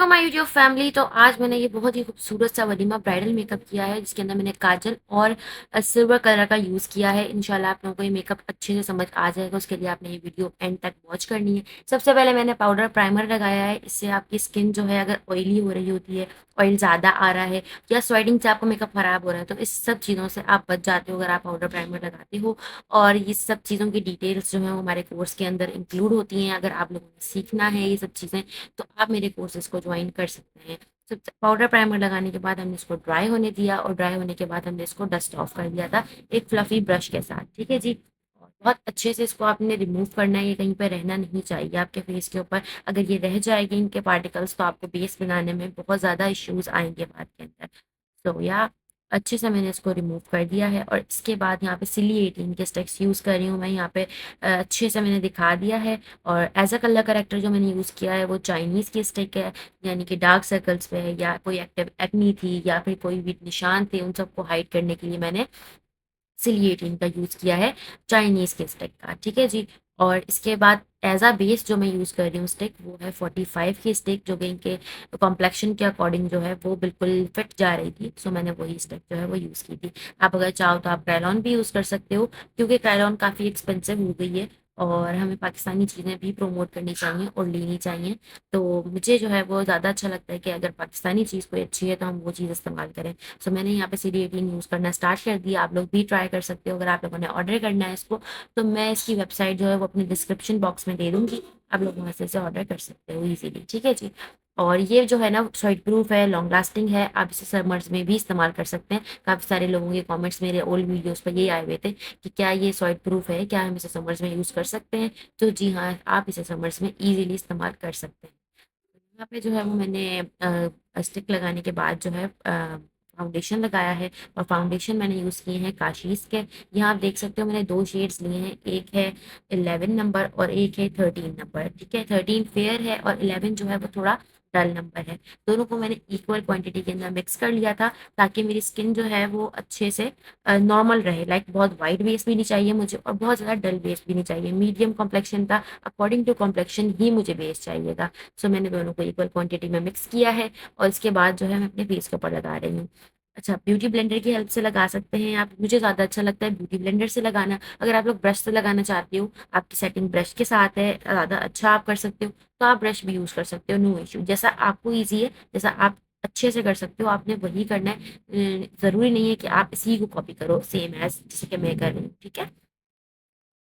अलैकुम my YouTube family. तो आज मैंने ये बहुत ही खूबसूरत सा वलीमा ब्राइडल मेकअप किया है, जिसके अंदर मैंने काजल और सिल्वर कलर का यूज़ किया है। इंशाल्लाह आप लोगों को ये मेकअप अच्छे से समझ आ जाएगा। उसके लिए आपने ये वीडियो एंड तक वॉच करनी है। सबसे पहले मैंने पाउडर प्राइमर लगाया है। इससे आपकी स्किन जो है, अगर ऑयली हो रही होती है, ऑयल ज़्यादा आ रहा है या स्वेटिंग से आपका मेकअप ख़राब हो रहा है, तो इस सब चीज़ों से आप बच जाते हो अगर आप पाउडर प्राइमर लगाते हो। और ये सब चीज़ों की डिटेल्स जो है वो हमारे कोर्स के अंदर इंक्लूड होती हैं। अगर आप लोगों ने सीखना है ये सब चीज़ें, तो आप मेरे कोर्सेज को ज्वाइन कर सकते हैं। तो पाउडर प्राइमर लगाने के बाद हमने इसको ड्राई होने दिया, और ड्राई होने के बाद हमने इसको डस्ट ऑफ कर दिया था एक फ्लफी ब्रश के साथ। ठीक है जी। और बहुत अच्छे से इसको आपने रिमूव करना है। ये कहीं पर रहना नहीं चाहिए आपके फेस के ऊपर। अगर ये रह जाएगी इनके पार्टिकल्स, तो आपको बेस बनाने में बहुत ज़्यादा इश्यूज आएंगे बाद के अंदर। तो या अच्छे से मैंने इसको रिमूव कर दिया है। और इसके बाद यहाँ पे सिली 18 के स्टेक्स यूज़ कर रही हूँ मैं यहाँ पे। अच्छे से मैंने दिखा दिया है। और एज अ कलर करेक्टर जो मैंने यूज़ किया है वो चाइनीज़ की स्टिक है, यानी कि डार्क सर्कल्स पे है या कोई एक्टिव एक्नी थी या फिर कोई भी निशान थे, उन सबको हाइड करने के लिए मैंने सिली 18 का यूज़ किया है, चाइनीज़ के स्टिक का। ठीक है जी। और इसके बाद एज अ बेस जो मैं यूज़ कर रही हूँ स्टिक, वो है 45 की स्टिक, जो कि इनके कॉम्प्लेक्शन के अकॉर्डिंग जो है वो बिल्कुल फिट जा रही थी। सो मैंने वही स्टिक जो है वो यूज़ की थी। आप अगर चाहो तो आप क्रायलॉन भी यूज़ कर सकते हो, क्योंकि क्रायलॉन काफ़ी एक्सपेंसिव हो गई है और हमें पाकिस्तानी चीज़ें भी प्रोमोट करनी चाहिए और लेनी चाहिए। तो मुझे जो है वो ज़्यादा अच्छा लगता है कि अगर पाकिस्तानी चीज़ कोई अच्छी है तो हम वो चीज़ इस्तेमाल करें। सो मैंने यहाँ पे सीडी 18 यूज़ करना स्टार्ट कर दिया। आप लोग भी ट्राई कर सकते हो। अगर आप लोगों ने ऑर्डर करना है इसको, तो मैं इसकी वेबसाइट जो है वो अपने डिस्क्रिप्शन बॉक्स में दे दूँगी। आप लोग वहाँ से इसे ऑर्डर कर सकते हो ईज़िली। ठीक है जी। और ये जो है ना, स्वेट प्रूफ है, लॉन्ग लास्टिंग है। आप इसे समर्स में भी इस्तेमाल कर सकते हैं। काफ़ी सारे लोगों के कमेंट्स मेरे ओल्ड वीडियोस पर ये आए हुए थे कि क्या ये स्वेट प्रूफ है, क्या हम इसे समर्स में यूज़ कर सकते हैं। तो जी हाँ, आप इसे समर्स में ईज़िली इस्तेमाल कर सकते हैं। यहाँ पे जो है वो मैंने स्टिक लगाने के बाद जो है फाउंडेशन लगाया है। और फाउंडेशन मैंने यूज़ किए हैं काशीज़ के। यहाँ आप देख सकते हो मैंने दो शेड्स लिए हैं, एक है 11 नंबर और एक है 13 नंबर। ठीक है, 13 फेयर है और 11 जो है वो थोड़ा डल नंबर है। दोनों को मैंने इक्वल क्वांटिटी के अंदर मिक्स कर लिया था, ताकि मेरी स्किन जो है वो अच्छे से नॉर्मल रहे। लाइक बहुत वाइट बेस भी नहीं चाहिए मुझे और बहुत ज़्यादा डल बेस भी नहीं चाहिए, मीडियम कॉम्प्लेक्शन का, अकॉर्डिंग टू कॉम्प्लेक्शन ही मुझे बेस चाहिएगा। सो मैंने दोनों को इक्वल क्वांटिटी में मिक्स किया है। और इसके बाद जो है मैं अपने फेस के ऊपर लगा रही हूँ। अच्छा, ब्यूटी ब्लेंडर की हेल्प से लगा सकते हैं आप। मुझे ज़्यादा अच्छा लगता है ब्यूटी ब्लेंडर से लगाना। अगर आप लोग ब्रश से लगाना चाहते हो, आपकी सेटिंग ब्रश के साथ है, ज़्यादा अच्छा आप कर सकते हो, तो आप ब्रश भी यूज़ कर सकते हो, नो इशू। जैसा आपको ईजी है, जैसा आप अच्छे से कर सकते हो, आपने वही करना है। ज़रूरी नहीं है कि आप इसी को कॉपी करो सेम एज जैसे कि मैं कर रही हूँ। ठीक है।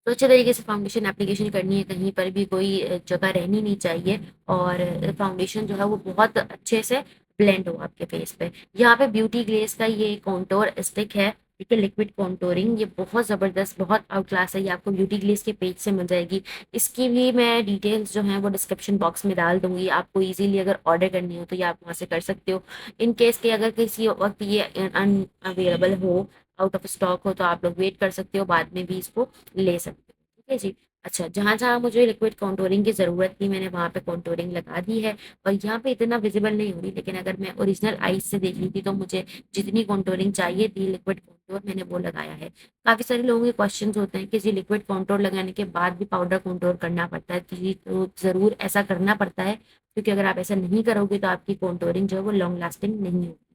तो अच्छे तरीके से फाउंडेशन एप्लीकेशन करनी है, कहीं पर भी कोई जगह रहनी नहीं चाहिए। और फाउंडेशन जो है वो बहुत अच्छे से ब्लेंड हो आपके फेस पे। यहाँ पे ब्यूटी ग्लेस का ये कॉन्टोर स्टिक है, ठीक है, लिक्विड कॉन्टोरिंग। ये बहुत ज़बरदस्त, बहुत आउट क्लास है। ये आपको ब्यूटी ग्लेस के पेज से मिल जाएगी। इसकी भी मैं डिटेल्स जो हैं वो डिस्क्रिप्शन बॉक्स में डाल दूंगी। आपको इजीली अगर ऑर्डर करनी हो तो ये आप वहाँ से कर सकते हो। इन केस के अगर किसी वक्त ये अनअवेलेबल हो, आउट ऑफ स्टॉक हो, तो आप लोग वेट कर सकते हो, बाद में भी इसको ले सकते हो। ठीक है जी। अच्छा, जहाँ जहाँ मुझे लिक्विड कॉन्टोरिंग की ज़रूरत थी, मैंने वहाँ पे कॉन्टोरिंग लगा दी है। और यहाँ पे इतना विजिबल नहीं हो रही, लेकिन अगर मैं ओरिजिनल आईज से देख रही थी तो मुझे जितनी कॉन्टोरिंग चाहिए थी लिक्विड कॉन्टोर, मैंने वो लगाया है। काफ़ी सारे लोगों के क्वेश्चंस होते हैं कि जी लिक्विड कॉन्टोर लगाने के बाद भी पाउडर कॉन्टोर करना पड़ता है। जी, तो ज़रूर ऐसा करना पड़ता है, क्योंकि अगर आप ऐसा नहीं करोगे तो आपकी कॉन्टोरिंग जो है वो लॉन्ग लास्टिंग नहीं होगी।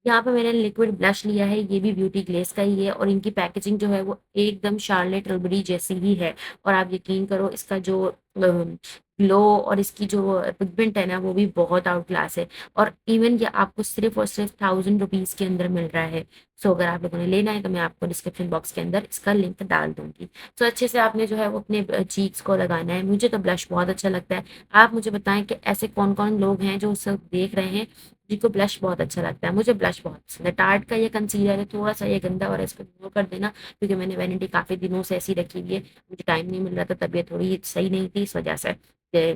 यहाँ पे मैंने लिक्विड ब्लश लिया है, ये भी ब्यूटी ग्लेस का ही है। और इनकी पैकेजिंग जो है वो एकदम शार्लेट tilbury जैसी ही है। और आप यकीन करो, इसका जो ग्लो और इसकी जो पिगमेंट है ना, वो भी बहुत आउट क्लास है। और इवन ये आपको सिर्फ और सिर्फ 1000 रुपीज़ के अंदर मिल रहा है। सो अगर आप लोगों ने लेना है तो मैं आपको डिस्क्रिप्शन बॉक्स के अंदर इसका लिंक डाल दूंगी। सो अच्छे से आपने जो है वो अपने चीक्स को लगाना है। मुझे तो ब्लश बहुत अच्छा लगता है। आप मुझे बताएं कि ऐसे कौन कौन लोग हैं जो सब देख रहे हैं जिनको ब्लश बहुत अच्छा लगता है। मुझे ब्लश बहुत पसंद है। टार्ट का ये कंसीलर है, थोड़ा सा ये गंदा और इसको इग्नोर कर देना, क्योंकि मैंने वैनिटी काफ़ी दिनों से ऐसी रखी हुई है। मुझे टाइम नहीं मिल रहा था, तबीयत थोड़ी सही नहीं थी, इस वजह से कि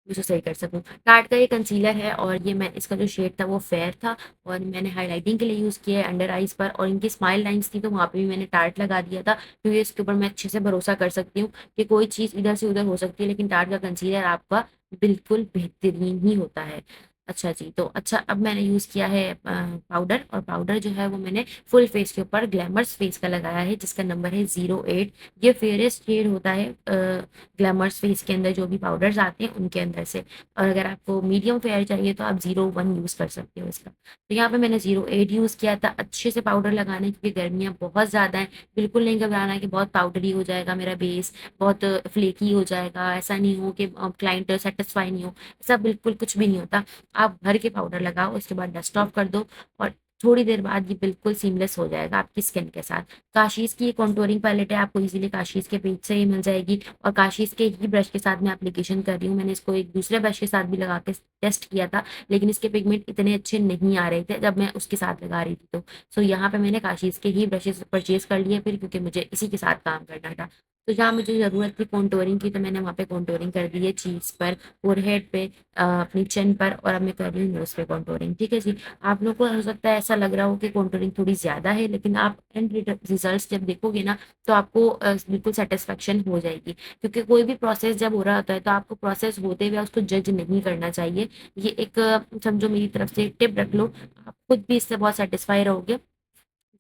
मुझे सही कर सकूं। टार्ट का ये कंसीलर है और ये मैं इसका जो शेड था वो फेयर था। और मैंने हाईलाइटिंग के लिए यूज़ किया है अंडर आइज पर। और इनकी स्माइल लाइंस थी तो वहाँ पे भी मैंने टार्ट लगा दिया था, क्योंकि इसके ऊपर मैं अच्छे से भरोसा कर सकती हूँ कि कोई चीज़ इधर से उधर हो सकती है, लेकिन टार्ट का कंसीलर आपका बिल्कुल बेहतरीन ही होता है। अच्छा जी, तो अच्छा अब मैंने यूज़ किया है पाउडर, और पाउडर जो है वो मैंने फुल फेस के ऊपर ग्लैमर्स फेस का लगाया है, जिसका नंबर है 08। ये फेयरेस्ट शेड होता है ग्लैमर्स फेस के अंदर जो भी पाउडर्स आते हैं उनके अंदर से। और अगर आपको मीडियम फेयर चाहिए तो आप 01 यूज़ कर सकते हो इसका। तो यहाँ पे मैंने 08 यूज़ किया था अच्छे से पाउडर लगाने, क्योंकि गर्मियाँ बहुत ज़्यादा हैं। बिल्कुल नहीं घबराना कि बहुत पाउडरी हो जाएगा मेरा बेस, बहुत फ्लेकी हो जाएगा, ऐसा नहीं हो कि क्लाइंट सेटिस्फाई नहीं हो, ऐसा बिल्कुल कुछ भी नहीं होता। आप भर के पाउडर लगाओ, उसके बाद डस्ट ऑफ कर दो, और थोड़ी देर बाद ये बिल्कुल सीमलेस हो जाएगा आपकी स्किन के साथ। काशीज़ की कॉन्टूरिंग पैलेट है, आपको इजीली काशीज़ के पेज से ही मिल जाएगी, और काशीज़ के ही ब्रश के साथ मैं एप्लीकेशन कर रही हूँ। मैंने इसको एक दूसरे ब्रश के साथ भी लगा के टेस्ट किया था, लेकिन इसके पिगमेंट इतने अच्छे नहीं आ रहे थे जब मैं उसके साथ लगा रही थी। तो यहाँ पे मैंने काशीज़ के ही ब्रशेज़ परचेज़ कर लिए फिर, क्योंकि मुझे इसी के साथ काम करना था। तो जहाँ मुझे ज़रूरत थी कॉन्टूरिंग की, तो मैंने वहाँ पे कॉन्टूरिंग कर दी है चीज़ पर, फोरहेड पे, अपनी चिन पर, और अब मैं कर रही हूँ नोज़ पे कॉन्टूरिंग। ठीक है जी। आप लोग को हो सकता है ऐसा लग रहा हो कि कॉन्टूरिंग थोड़ी ज़्यादा है, लेकिन आप एंड रिजल्ट्स जब देखोगे ना, तो आपको बिल्कुल सेटिस्फेक्शन हो जाएगी। क्योंकि कोई भी प्रोसेस जब हो रहा होता है तो आपको प्रोसेस होते हुए उसको जज नहीं करना चाहिए। ये एक समझो मेरी तरफ से टिप रख लो, आप खुद भी इससे बहुत सेटिस्फाई रहोगे।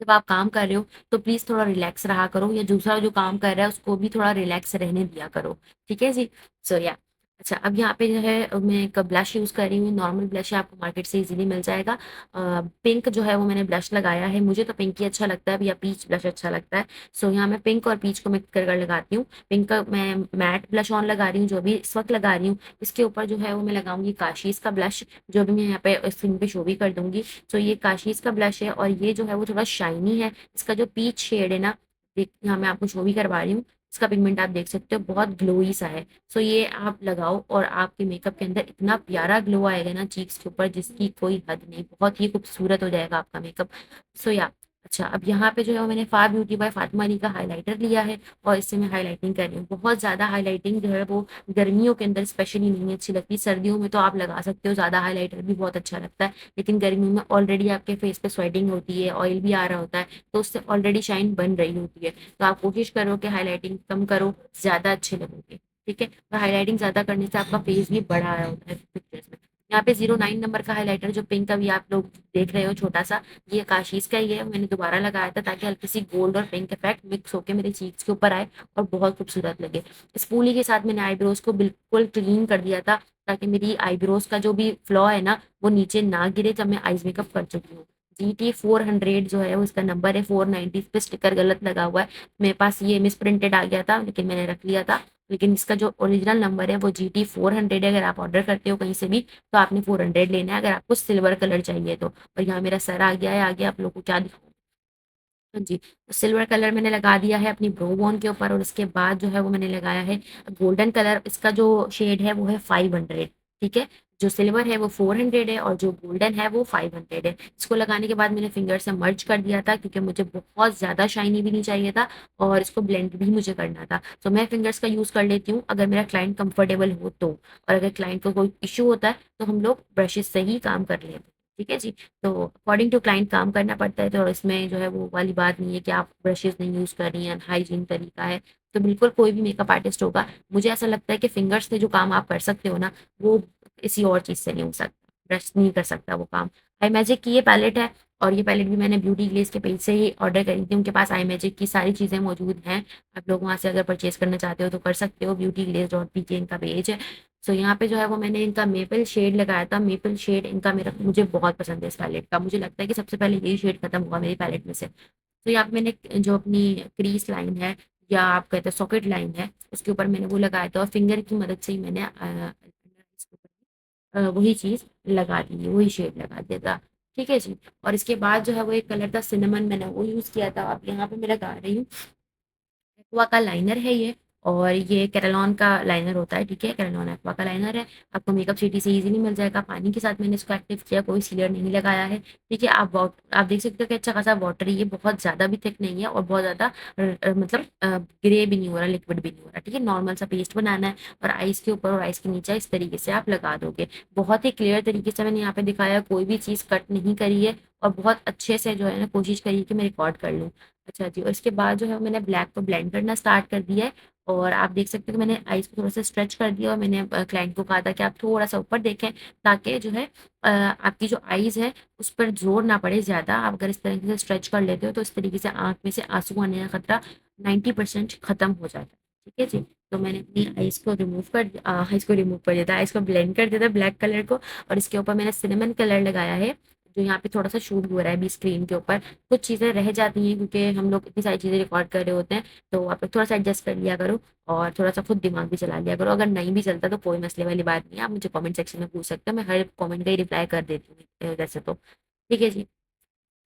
जब आप काम कर रहे हो तो प्लीज़ थोड़ा रिलैक्स रहा करो, या दूसरा जो काम कर रहा है उसको भी थोड़ा रिलैक्स रहने दिया करो। ठीक है जी? सो या अच्छा, अब यहाँ पे जो है मैं एक ब्लश यूज़ कर रही हूँ, नॉर्मल ब्लश है, आपको मार्केट से इज़ीली मिल जाएगा। पिंक जो है वो मैंने ब्लश लगाया है, मुझे तो पिंक ही अच्छा लगता है, या पीच ब्लश अच्छा लगता है। सो यहाँ मैं पिंक और पीच को मिक्स कर कर लगाती हूँ। पिंक का मैं मैट ब्लश ऑन लगा रही हूँ, जो भी इस वक़्त लगा रही हूँ। इसके ऊपर जो है वो मैं लगाऊँगी काशीज़ का ब्लश, जो भी मैं यहाँ पे स्क्रीन पे शो भी कर दूँगी। सो ये काशीज़ का ब्लश है, और ये जो है वो थोड़ा शाइनी है। इसका जो पीच शेड है ना, यहाँ मैं आपको शो भी करवा रही हूँ। इसका पिगमेंट आप देख सकते हो, बहुत ग्लोई सा है। सो ये आप लगाओ और आपके मेकअप के अंदर इतना प्यारा ग्लो आएगा ना चीक्स के ऊपर, जिसकी कोई हद नहीं, बहुत ही खूबसूरत हो जाएगा आपका मेकअप। सो या अच्छा, अब यहाँ पे जो है वो मैंने फा ब्यूटी बाय फातिमा अली का हाइलाइटर लिया है, और इससे मैं हाइलाइटिंग कर रही हूँ। बहुत ज़्यादा हाइलाइटिंग जो है वो गर्मियों के अंदर स्पेशली नहीं अच्छी लगती। सर्दियों में तो आप लगा सकते हो, ज़्यादा हाइलाइटर भी बहुत अच्छा लगता है, लेकिन गर्मियों में ऑलरेडी आपके फेस पे स्वेटिंग होती है, ऑयल भी आ रहा होता है, तो उससे ऑलरेडी शाइन बन रही होती है। तो आप कोशिश करो कि हाइलाइटिंग कम करो, ज़्यादा अच्छे लगोगे। ठीक है? और हाइलाइटिंग ज़्यादा करने से आपका फेस भी बड़ा आया होता है पिक्चर्स में। यहाँ पे 09 नंबर का हाइलाइटर जो पिंक का भी आप लोग देख रहे हो छोटा सा, ये काशीज़ का ही है। मैंने दोबारा लगाया था ताकि हल्की सी गोल्ड और पिंक इफेक्ट मिक्स होके मेरे चीक्स के ऊपर आए और बहुत खूबसूरत लगे। स्पूली के साथ मैंने आईब्रोज को बिल्कुल क्लीन कर दिया था, ताकि मेरी आईब्रोज का जो भी फ्लॉ है ना, वो नीचे ना गिरे जब मैं आईज मेकअप कर चुकी हूँ। GT400 जो है वो इसका नंबर है, 490 पे स्टिकर गलत लगा हुआ है। मेरे पास ये मिस प्रिंटेड आ गया था, लेकिन मैंने रख लिया था। लेकिन इसका जो ओरिजिनल नंबर है वो GT400 है। अगर आप ऑर्डर करते हो कहीं से भी तो आपने 400 लेना है, अगर आपको सिल्वर कलर चाहिए तो। और यहाँ मेरा सर आ गया है, आगे आप लोगों को क्या दिखाऊं। हाँ जी, तो सिल्वर कलर मैंने लगा दिया है अपनी ब्रो बोन के ऊपर, और उसके बाद जो है वो मैंने लगाया है गोल्डन कलर। इसका जो शेड है वो है 500। ठीक है? जो सिल्वर है वो 400 है, और जो गोल्डन है वो 500 है। इसको लगाने के बाद मैंने फिंगर से मर्ज कर दिया था, क्योंकि मुझे बहुत ज़्यादा शाइनी भी नहीं चाहिए था, और इसको ब्लेंड भी मुझे करना था। तो मैं फिंगर्स का यूज़ कर लेती हूँ अगर मेरा क्लाइंट कंफर्टेबल हो तो, और अगर क्लाइंट को कोई इशू होता है तो हम लोग ब्रशेस से ही काम कर लेते हैं। ठीक है जी? तो अकॉर्डिंग टू क्लाइंट काम करना पड़ता है, तो इसमें जो है वो वाली बात नहीं है कि आप ब्रशेज़ नहीं यूज़ कर रही हैं, हाइजीन तरीका है। तो बिल्कुल कोई भी मेकअप आर्टिस्ट होगा, मुझे ऐसा लगता है कि फिंगर्स से जो काम आप कर सकते हो ना, वो किसी और चीज़ से नहीं हो सकता। ब्रश नहीं कर सकता वो काम। आई मैजिक की ये पैलेट है, और ये पैलेट भी मैंने ब्यूटी ग्लेज़ के पेज से ही ऑर्डर करी थी। उनके पास आई मैजिक की सारी चीज़ें मौजूद हैं। आप लोग वहाँ से अगर परचेज़ करना चाहते हो तो कर सकते हो। beautyglaze.pk इनका पेज है। सो यहाँ पे जो है वो मैंने इनका मेपल शेड लगाया था। मेपल शेड इनका मेरा मुझे बहुत पसंद है इस पैलेट का। मुझे लगता है कि सबसे पहले यही शेड खत्म हुआ मेरी पैलेट में से। तो यहाँ पे मैंने जो अपनी क्रीज लाइन है, या आप कहते हैं सॉकेट लाइन है, उसके ऊपर मैंने वो लगाया था, और फिंगर की मदद से ही मैंने वही चीज़ लगा दी है, वही शेड लगा दिया था। ठीक है जी। और इसके बाद जो है वो एक कलर था सिनेमन, मैंने वो यूज़ किया था। अब यहाँ पे मैं लगा रही हूँ एक्वा का लाइनर है ये, और ये कैरलॉन का लाइनर होता है। ठीक है? कैरलॉन एक्वा का लाइनर है, आपको मेकअप सिटी से इजीली मिल जाएगा। पानी के साथ मैंने इसको एक्टिव किया, कोई सीलर नहीं लगाया है। ठीक है? आप देख सकते हो कि अच्छा खासा वाटर है ये, बहुत ज़्यादा भी थिक नहीं है और बहुत ज़्यादा मतलब ग्रे भी नहीं हो रहा, लिक्विड भी नहीं हो रहा। ठीक है? नॉर्मल सा पेस्ट बनाना है, और आइस के ऊपर और आइस के नीचे इस तरीके से आप लगा दोगे। बहुत ही क्लियर तरीके से मैंने यहाँ पे दिखाया, कोई भी चीज़ कट नहीं करी है, और बहुत अच्छे से जो है ना कोशिश करी है कि मैं रिकॉर्ड कर लूँ। अच्छा जी, और इसके बाद जो है मैंने ब्लैक को ब्लेंड करना स्टार्ट कर दिया है, और आप देख सकते हो कि मैंने आईज़ को थोड़ा-सा स्ट्रेच कर दिया और मैंने क्लाइंट को कहा था कि आप थोड़ा-सा ऊपर देखें, ताकि जो है आपकी जो आईज़ है उस पर ज़ोर ना पड़े ज़्यादा। आप अगर इस तरीके से स्ट्रेच कर लेते हो तो इस तरीके से आँख में से आँसू आने का खतरा 90% खत्म हो जाता है। ठीक है जी? तो मैंने अपनी आईज़ को रिमूव कर दिया था, आईज़ को ब्लेंड कर दिया था ब्लैक कलर को, और इसके ऊपर मैंने सिनेमन कलर लगाया है, जो यहाँ पे थोड़ा-सा शूट हो रहा है अभी स्क्रीन के ऊपर। कुछ चीज़ें रह जाती हैं क्योंकि हम लोग इतनी सारी चीज़ें रिकॉर्ड कर रहे होते हैं, तो आप लोग थोड़ा-सा एडजस्ट कर लिया करो और थोड़ा-सा खुद दिमाग भी चला लिया करो। अगर नहीं भी चलता तो कोई मसले वाली बात नहीं है, आप मुझे कमेंट सेक्शन में पूछ सकते हो, मैं हर कमेंट का ही रिप्लाई कर देती हूँ वैसे तो। ठीक है जी।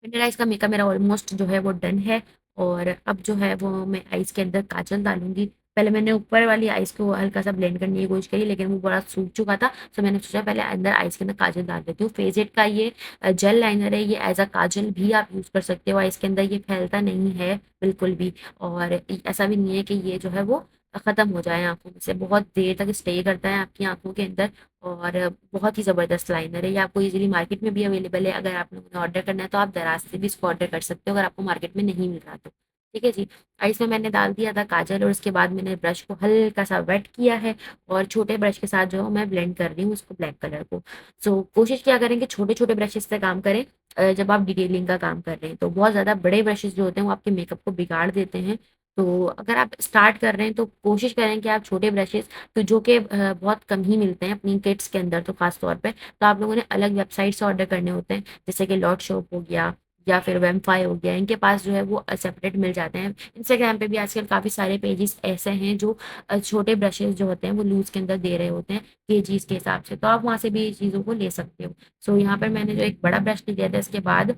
अंडर आइज़ का मेकअप मेरा ऑलमोस्ट जो है वो डन है, और अब जो है वो मैं आइज़ के अंदर काजल डालूँगी। पहले मैंने ऊपर वाली आइज़ को हल्का-सा ब्लेंड करने की कोशिश करी, लेकिन वो बड़ा सूख चुका था, तो मैंने सोचा पहले अंदर आइज़ के अंदर काजल डाल देती हूँ। फेज़ इट का ये जेल लाइनर है, ये एज़ अ काजल भी आप यूज़ कर सकते हो आइज़ के अंदर, ये फैलता नहीं है बिल्कुल भी, और ऐसा भी नहीं है कि ये जो है वो ख़त्म हो जाए आँखों में से, बहुत देर तक स्टे करता है आपकी आँखों के अंदर, और बहुत ही ज़बरदस्त लाइनर है। ये आपको ईज़िली मार्केट में भी अवेलेबल है, अगर आप लोगों ने ऑर्डर करना है तो आप दराज़ से भी इसको ऑर्डर कर सकते हो, अगर आपको मार्केट में नहीं मिल रहा तो। ठीक है जी। इसमें मैंने डाल दिया था काजल, और उसके बाद मैंने ब्रश को हल्का-सा वेट किया है, और छोटे ब्रश के साथ जो है मैं ब्लेंड कर रही हूँ उसको, ब्लैक कलर को। सो कोशिश क्या करें कि छोटे-छोटे ब्रशेज़ से काम करें जब आप डिटेलिंग का काम कर रहे हैं। तो बहुत ज़्यादा बड़े ब्रशेज़ जो होते हैं वो आपके मेकअप को बिगाड़ देते हैं। तो अगर आप स्टार्ट कर रहे हैं तो कोशिश करें कि आप छोटे ब्रशेज़, तो जो कि बहुत कम ही मिलते हैं अपनी किट्स के अंदर तो ख़ास तौर पे, तो आप लोगों ने अलग वेबसाइट से ऑर्डर करने होते हैं, जैसे कि लॉट शॉप हो गया या फिर वेमफाई हो गया, इनके पास जो है वो सेपरेट मिल जाते हैं। इंस्टाग्राम पे भी आजकल काफ़ी सारे पेजेस ऐसे हैं जो छोटे ब्रशेज़ जो होते हैं वो लूज़ के अंदर दे रहे होते हैं केजीज़ के हिसाब से, तो आप वहाँ से भी चीज़ों को ले सकते हो। सो यहाँ पर मैंने जो एक बड़ा ब्रश ले लिया था, इसके बाद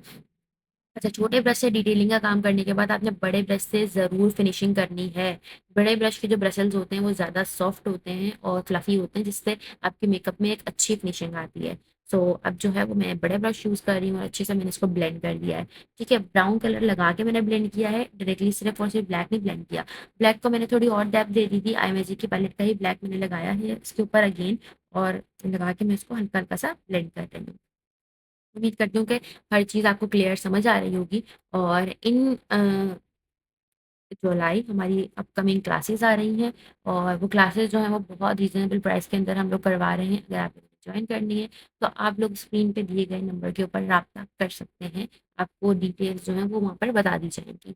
अच्छा, छोटे ब्रश से डिटेलिंग का काम करने के बाद आपने बड़े ब्रश से ज़रूर फिनिशिंग करनी है। बड़े ब्रश के जो ब्रशल्स होते हैं वो ज़्यादा सॉफ्ट होते हैं और फ्लफ़ी होते हैं, जिससे आपके मेकअप में एक अच्छी फिनिशिंग आती है। सो अब जो है वो मैं बड़े ब्रश यूज़ कर रही हूँ और अच्छे से मैंने इसको ब्लेंड कर दिया है। ठीक है, ब्राउन कलर लगा के मैंने ब्लेंड किया है, डायरेक्टली सिर्फ़ और सिर्फ़ ब्लैक नहीं ब्लेंड किया। ब्लैक को मैंने थोड़ी और डेप्थ दे दी थी, आई मैजिक की पैलेट का ही ब्लैक मैंने लगाया है इसके ऊपर अगेन, और लगा के मैं इसको हल्का-हल्का सा ब्लेंड कर रही हूँ। उम्मीद करती हूँ कि हर चीज़ आपको क्लियर समझ आ रही होगी, और इन जुलाई हमारी अपकमिंग क्लासेस आ रही हैं, और वो क्लासेस जो हैं वो बहुत रीज़नेबल प्राइस के अंदर हम लोग करवा रहे हैं। अगर आपको जॉइन करनी है तो आप लोग स्क्रीन पे दिए गए नंबर के ऊपर राब्ता कर सकते हैं। आपको डिटेल्स जो हैं वो वहाँ पर बता दी जाएँगी।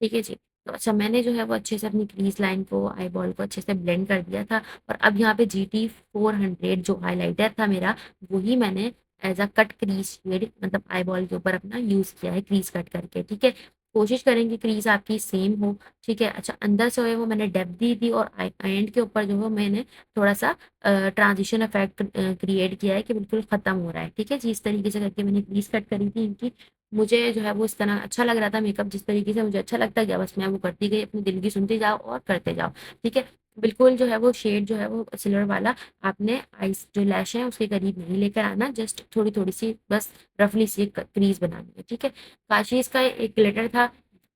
ठीक है जी। तो अच्छा, मैंने जो है वो अच्छे से अपनी क्रीज़ लाइन को, आई बॉल को अच्छे से ब्लेंड कर दिया था, और अब यहाँ पे जीटी 400 जो हाइलाइटर था मेरा, वही मैंने as a cut crease shade मतलब आई बॉल के ऊपर अपना यूज़ किया है क्रीज़ कट करके। ठीक है? कोशिश करें कि क्रीज़ आपकी सेम हो। ठीक है? अच्छा, अंदर से जो है वो मैंने डेप्थ दी थी, और एंड के ऊपर जो है मैंने थोड़ा-सा ट्रांज़िशन इफ़ेक्ट क्रिएट किया है कि बिल्कुल ख़त्म हो रहा है। ठीक है जी? इस तरीके से करके मैंने क्रीज़ कट करी थी इनकी। मुझे जो है वो इस तरह अच्छा लग रहा था मेकअप, जिस तरीके से मुझे अच्छा लगता गया बस मैं वो करती गई, अपने दिल की सुनते जाओ और करते जाओ। ठीक है? बिल्कुल जो है वो शेड जो है वो सिल्वर वाला आपने आइस जो लैश है उसके करीब नहीं लेकर आना, जस्ट थोड़ी-थोड़ी सी बस रफली सी एक क्रीज़ बनानी है। ठीक है? काशीज़ का एक ग्लिटर था,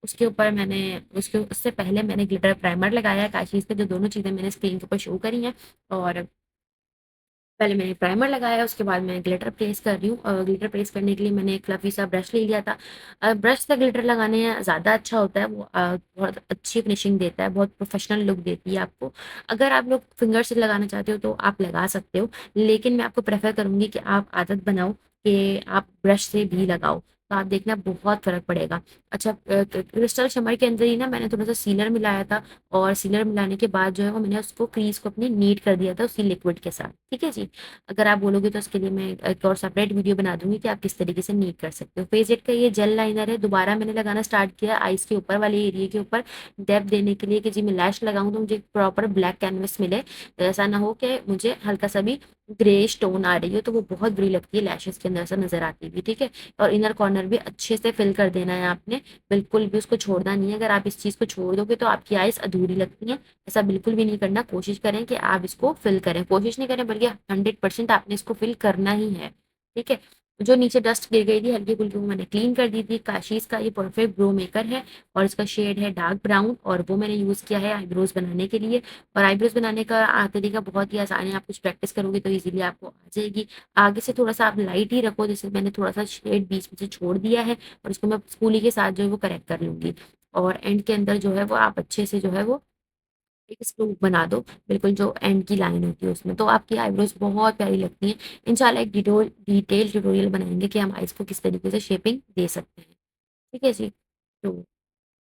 उसके ऊपर मैंने उससे पहले मैंने ग्लिटर प्राइमर लगाया है काशीज़ का, जो दोनों चीज़ें मैंने स्क्रीन के ऊपर शो करी हैं, और पहले मैंने प्राइमर लगाया, उसके बाद मैं ग्लिटर प्लेस कर रही हूँ, ग्लिटर प्लेस करने के लिए मैंने एक फ्लफ़ी सा ब्रश ले लिया था। ब्रश से ग्लिटर लगाने ज़्यादा अच्छा होता है, वो बहुत अच्छी फिनिशिंग देता है, बहुत प्रोफ़ेशनल लुक देती है आपको। अगर आप लोग फिंगर से लगाना चाहते हो तो आप लगा सकते हो, लेकिन मैं आपको प्रेफ़र करूँगी कि आप आदत बनाओ कि आप ब्रश से भी लगाओ, तो आप देखना बहुत फ़र्क पड़ेगा। अच्छा, क्रिस्टल शिमर के अंदर ही ना मैंने थोड़ा-सा सीलर मिलाया था, और सीलर मिलाने के बाद जो है वो मैंने उसको क्रीज़ को अपनी नीट कर दिया था उसी लिक्विड के साथ। ठीक है जी? अगर आप बोलोगे तो उसके लिए मैं एक और सेपरेट वीडियो बना दूँगी कि आप किस तरीके से नीट कर सकते हो। फेज़ इट का ये जेल लाइनर है, दोबारा मैंने लगाना स्टार्ट किया आइज़ के ऊपर वाले एरिया के ऊपर डेप्थ देने के लिए कि जी मैं लैश लगाऊँ तो मुझे प्रॉपर ब्लैक कैनवस मिले। ऐसा ना हो कि मुझे हल्का-सा भी ग्रेइश टोन आ रही हो तो वो बहुत बुरी लगती है, लैशेज़ के अंदर से नज़र आती भी, ठीक है? और इनर कॉर्नर भी अच्छे से फिल कर देना है आपने, बिल्कुल भी उसको छोड़ना नहीं है। अगर आप इस चीज़ को छोड़ दोगे तो आपकी आइज़ अधूरी लगती हैं। ऐसा बिल्कुल भी नहीं करना, कोशिश करें कि आप इसको फिल करें, कोशिश नहीं करें बल्कि 100% आपने इसको फिल करना ही है, ठीक है? जो नीचे डस्ट गिर गई थी हल्की-फुल्की वो मैंने क्लीन कर दी थी। काशीज़ का ये परफेक्ट ग्लो मेकर है, और इसका शेड है डार्क ब्राउन, और वो मैंने यूज़ किया है आईब्रोज़ बनाने के लिए। और आईब्रोज़ बनाने का तरीका बहुत ही आसान है, आप कुछ प्रैक्टिस करोगे तो ईज़िली आपको आ जाएगी। आगे से थोड़ा-सा आप लाइट ही रखो, जैसे मैंने थोड़ा-सा शेड बीच में से छोड़ दिया है, और इसको मैं स्पूली के साथ जो है वो करेक्ट कर लूँगी। और एंड के अंदर जो है वो आप अच्छे से जो है वो एक स्ट्रोक बना दो, बिल्कुल जो एंड की लाइन होती है उसमें, तो आपकी आईब्रोज बहुत प्यारी लगती हैं। इंशाल्लाह एक डिटेल ट्यूटोरियल बनाएँगे कि हम आइज़ को किस तरीके से शेपिंग दे सकते हैं। ठीक है जी? तो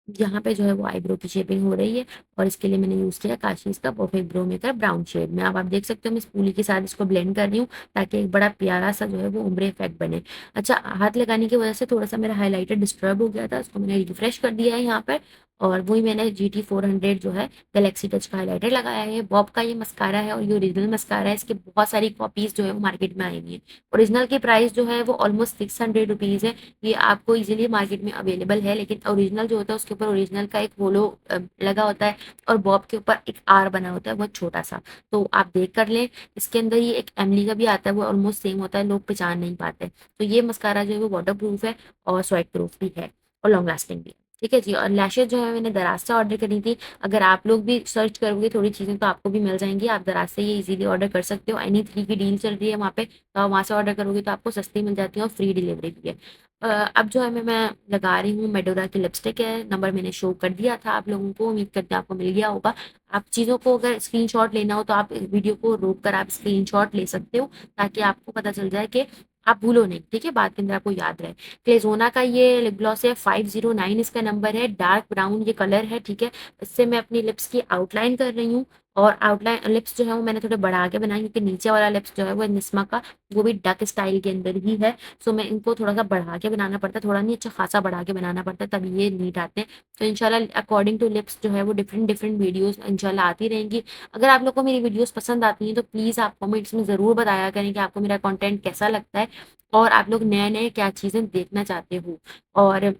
यहाँ पे जो है वो आईब्रो की शेपिंग हो रही है और इसके लिए मैंने यूज़ किया काशीज़ का perfect brow maker brown shade में। अब आप देख सकते हो मैं स्पूली के साथ इसको ब्लेंड कर रही हूँ ताकि एक बड़ा प्यारा-सा जो है वो ओम्ब्रे इफ़ेक्ट बने। अच्छा, हाथ लगाने की वज़ह से थोड़ा-सा मेरा हाइलाइटर डिस्टर्ब हो गया था, उसको मैंने रिफ्रेश कर दिया है यहाँ पर और वही मैंने जीटी 400 जो है गैलेक्सी टच का हाइलाइटर लगाया है। बॉब का ये मस्कारा है और ये ओरिजिनल मस्कारा है, इसकी बहुत सारी कॉपीज़ जो है वो मार्केट में आई हुई हैं। ओरिजिनल की प्राइस जो है वो ऑलमोस्ट 600 रुपीज़ है। ये आपको इजीली मार्केट में अवेलेबल है, लेकिन ओरिजिनल जो होता है उसके ऊपर ओरिजिनल का एक होलो लगा होता है और बॉब के ऊपर एक आर बना होता है बहुत छोटा सा, तो आप देख कर लें। इसके अंदर ये एक एमली का भी आता है, वो ऑलमोस्ट सेम होता है, लोग पहचान नहीं पाते। तो ये मस्कारा जो है वो वाटर प्रूफ है और स्वेट प्रूफ भी है और लॉन्ग लास्टिंग भी है। ठीक है जी। और लैशेज जो है मैंने दराज से ऑर्डर करी थी। अगर आप लोग भी सर्च करोगे थोड़ी चीज़ें तो आपको भी मिल जाएंगी, आप दराज से ये इजीली ऑर्डर कर सकते हो। एनी 3 की डील चल रही है वहाँ पे, तो आप वहाँ से ऑर्डर करोगे तो आपको सस्ती मिल जाती है और फ्री डिलीवरी भी है। अब जो है मैं लगा रही हूँ मेडोरा की लिपस्टिक है, नंबर मैंने शो कर दिया था आप लोगों को, उम्मीद करते हैं आपको मिल गया होगा। आप चीज़ों को अगर स्क्रीनशॉट लेना हो तो आप इस वीडियो को रोक कर आप स्क्रीनशॉट ले सकते हो ताकि आपको पता चल जाए कि आप भूलो नहीं, ठीक है, बाद के अंदर आपको याद रहे। क्लेजोना का ये लिप ग्लॉस है, 509 इसका नंबर है, डार्क ब्राउन ये कलर है, ठीक है। इससे मैं अपनी लिप्स की आउटलाइन कर रही हूँ और आउटलाइन लिप्स जो है वो मैंने थोड़े बढ़ा के बनाए क्योंकि नीचे वाला लिप्स जो है वो निस्मा का वो भी डक स्टाइल के अंदर ही है। सो मैं इनको थोड़ा-सा बढ़ा के बनाना पड़ता है, थोड़ा नहीं अच्छा खासा बढ़ा के बनाना पड़ता है तभी ये नीट आते हैं। तो इंशाल्लाह अकॉर्डिंग टू लिप्स जो है वो डिफरेंट-डिफरेंट वीडियोज़ इंशाल्लाह आती रहेंगी। अगर आप लोग को मेरी वीडियोज़ पसंद आती हैं तो प्लीज़ आप कमेंट्स में ज़रूर बताया करें कि आपको मेरा कंटेंट कैसा लगता है और आप लोग नए-नए क्या चीज़ें देखना चाहते हो। और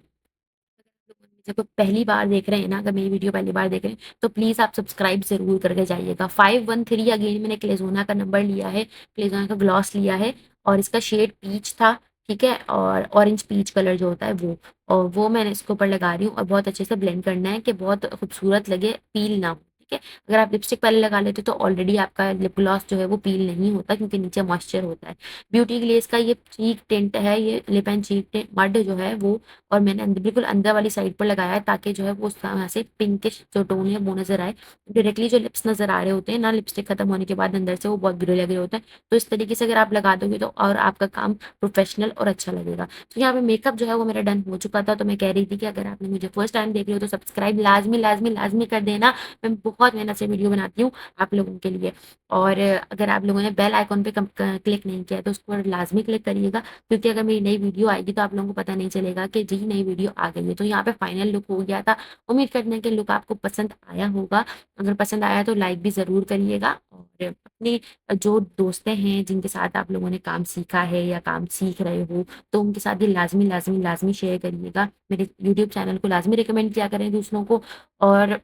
जब आप पहली बार देख रहे हैं ना, अगर मेरी वीडियो पहली बार देख रहे हैं, तो प्लीज़ आप सब्सक्राइब ज़रूर करके जाइएगा। 513 अगेन मैंने क्लेज़ोना का नंबर लिया है, क्लेज़ोना का ग्लॉस लिया है और इसका शेड पीच था, ठीक है? और ऑरेंज पीच कलर जो होता है वो, और वो मैंने इसके ऊपर लगा रही हूँ और बहुत अच्छे से ब्लेंड करना है कि बहुत खूबसूरत लगे, पील ना हो, ठीक है? अगर आप लिपस्टिक पहले लगा लेते हो तो ऑलरेडी आपका लिप ग्लॉस जो है वो पील नहीं होता क्योंकि नीचे मॉइस्चर होता है। ब्यूटी ग्लेज़ का ये चीक टिंट है, ये lip and cheek tint mud जो है वो, और मैंने बिल्कुल अंदर वाली साइड पर लगाया है ताकि जो है वो यहाँ से पिंकिश जो टोन है वो नज़र आए। डायरेक्टली जो लिप्स नज़र आ रहे होते हैं ना लिपस्टिक खत्म होने के बाद अंदर से वो बहुत बुरे लग रहे होते हैं। तो इस तरीके से अगर आप लगा दोगे तो और आपका काम प्रोफेशनल और अच्छा लगेगा। तो यहाँ पे मेकअप जो है वो मेरा डन हो चुका था, तो मैं कह रही थी कि अगर आपने मुझे फर्स्ट टाइम देख रहे हो तो सब्सक्राइब लाज़मी, लाज़मी, लाज़मी कर देना। मैं बहुत मेहनत से वीडियो बनाती हूँ आप लोगों के लिए। और अगर आप लोगों ने बेल आइकॉन पे क्लिक नहीं किया है तो उसको लाज़मी क्लिक करिएगा क्योंकि अगर मेरी नई वीडियो आएगी तो आप लोगों को पता नहीं चलेगा कि जी नई वीडियो आ गई है। तो यहाँ पे फाइनल लुक हो गया था। उम्मीद करते हैं कि लुक आपको पसंद आया होगा। अगर पसंद आया तो लाइक भी ज़रूर करिएगा और अपने जो दोस्तें हैं जिनके साथ आप लोगों ने काम सीखा है या काम सीख रहे हो तो उनके साथ भी लाज़मी, लाज़मी, लाज़मी शेयर करिएगा। मेरे यूट्यूब चैनल को लाज़मी रिकमेंड किया करें दूसरों को। और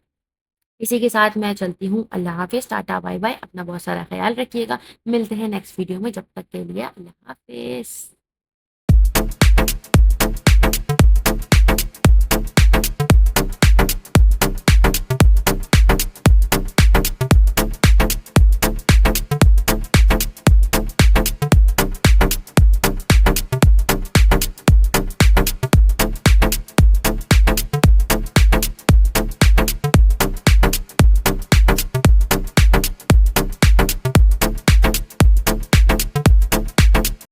इसी के साथ मैं चलती हूँ। अल्लाह हाफ़िज़, टाटा, बाय-बाय। अपना बहुत सारा ख़्याल रखिएगा। मिलते हैं नेक्स्ट वीडियो में, जब तक के लिए अल्लाह हाफ़िज़।